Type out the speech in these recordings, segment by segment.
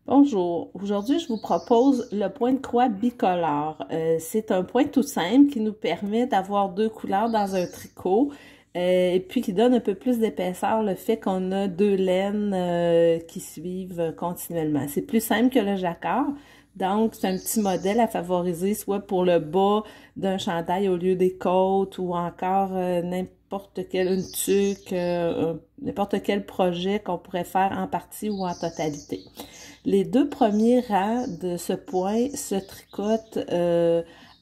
Bonjour, aujourd'hui je vous propose le point de croix bicolore. C'est un point tout simple qui nous permet d'avoir deux couleurs dans un tricot et puis qui donne un peu plus d'épaisseur le fait qu'on a deux laines qui suivent continuellement. C'est plus simple que le jacquard, donc c'est un petit modèle à favoriser soit pour le bas d'un chandail au lieu des côtes ou encore n'importe quelle tuque, n'importe quel projet qu'on pourrait faire en partie ou en totalité. Les deux premiers rangs de ce point se tricotent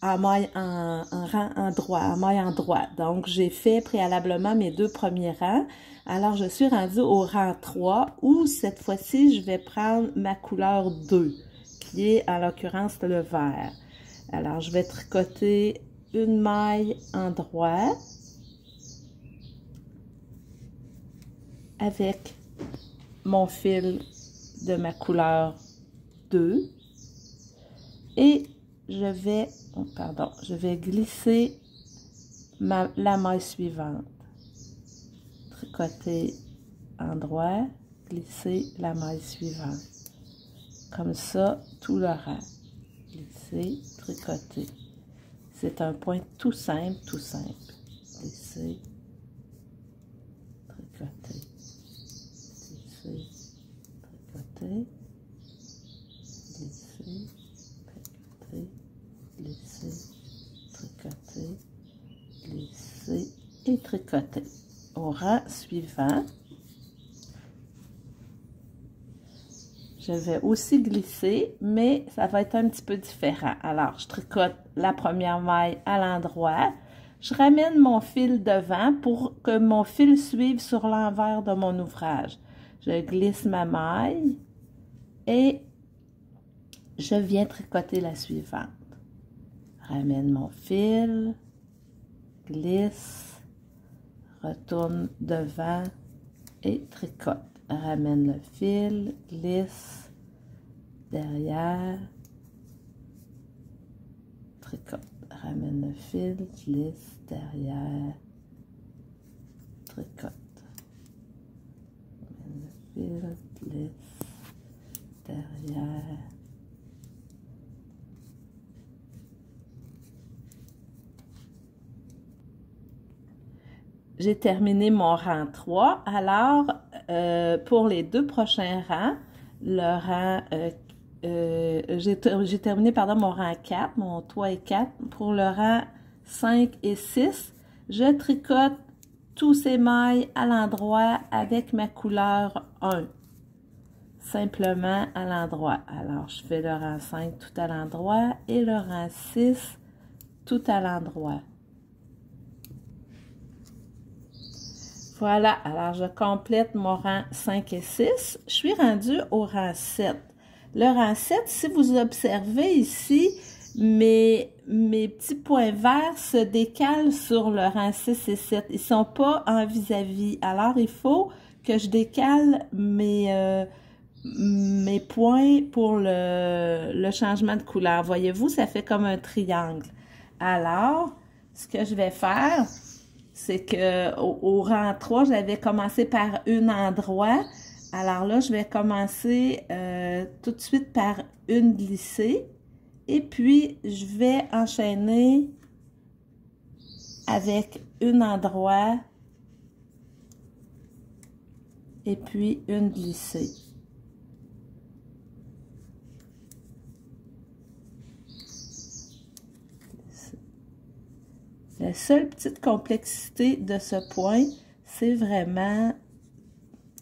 en maille en rang en droit, en maille en droit. Donc, j'ai fait préalablement mes deux premiers rangs. Alors, je suis rendue au rang 3 où cette fois-ci, je vais prendre ma couleur 2, qui est en l'occurrence le vert. Alors, je vais tricoter une maille en droit avec mon fil de ma couleur 2 et je vais glisser la maille suivante. Tricoter en droit, glisser la maille suivante. Comme ça, tout le rang. Glisser, tricoter. C'est un point tout simple, tout simple. Glisser, tricoter. Glisser, tricoter. Glisser, tricoter, glisser, tricoter, glisser et tricoter. Au rang suivant, je vais aussi glisser, mais ça va être un petit peu différent. Alors, je tricote la première maille à l'endroit. Je ramène mon fil devant pour que mon fil suive sur l'envers de mon ouvrage. Je glisse ma maille et je viens tricoter la suivante. Ramène mon fil, glisse, retourne devant et tricote. Ramène le fil, glisse, derrière, tricote. Ramène le fil, glisse, derrière, tricote. Ramène le fil, glisse, derrière, j'ai terminé mon rang 3. Alors, pour les deux prochains rangs, le rang, j'ai terminé, pardon, mon rang 4, mon 3 et 4. Pour le rang 5 et 6, je tricote tous ces mailles à l'endroit avec ma couleur 1. Simplement à l'endroit. Alors, je fais le rang 5 tout à l'endroit et le rang 6 tout à l'endroit. Voilà, alors je complète mon rang 5 et 6. Je suis rendue au rang 7. Le rang 7, si vous observez ici, mes petits points verts se décalent sur le rang 6 et 7. Ils ne sont pas en vis-à-vis. Alors, il faut que je décale mes points pour le changement de couleur. Voyez-vous, ça fait comme un triangle. Alors, ce que je vais faire, c'est que au rang 3, j'avais commencé par une endroit. Alors là, je vais commencer tout de suite par une glissée. Et puis, je vais enchaîner avec une endroit et puis une glissée. La seule petite complexité de ce point, c'est vraiment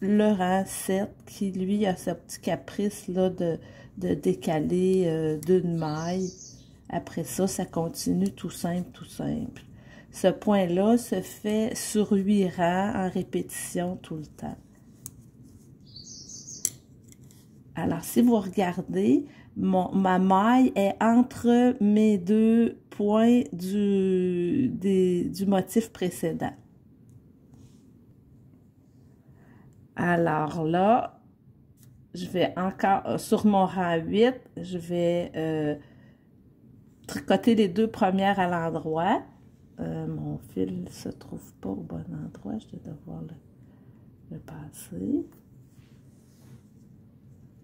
le rang 7 qui, lui, a ce petit caprice là de décaler d'une maille. Après ça, ça continue tout simple, tout simple. Ce point-là se fait sur 8 rangs en répétition tout le temps. Alors, si vous regardez, ma maille est entre mes deux points du motif précédent. Alors là, je vais encore, sur mon rang 8, je vais tricoter les deux premières à l'endroit. Mon fil ne se trouve pas au bon endroit, je vais devoir le passer.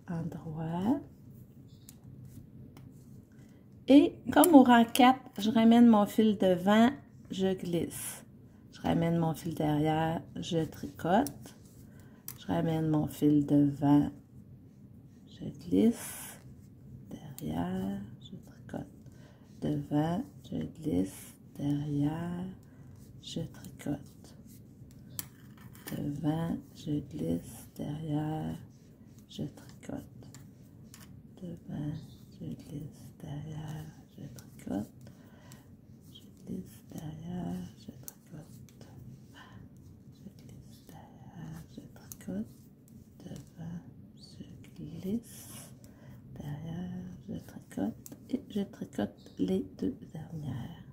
endroit. Et comme au rang 4, je ramène mon fil devant, je glisse. Je ramène mon fil derrière, je tricote. Je ramène mon fil devant, je glisse. Derrière, je tricote. Devant, je glisse. Derrière, je tricote. Devant, je glisse. Derrière, je tricote. Devant, je glisse. Derrière, je tricote. Je glisse. Derrière, je tricote. Je glisse. Derrière, je tricote. Devant, je glisse. Derrière, je tricote. Et je tricote les deux dernières.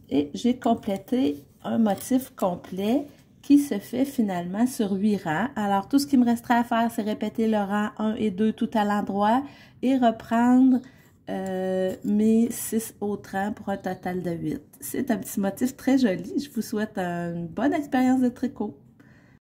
Et j'ai complété un motif complet qui se fait finalement sur 8 rangs. Alors, tout ce qui me resterait à faire, c'est répéter le rang 1 et 2 tout à l'endroit et reprendre mes 6 autres rangs pour un total de 8. C'est un petit motif très joli. Je vous souhaite une bonne expérience de tricot.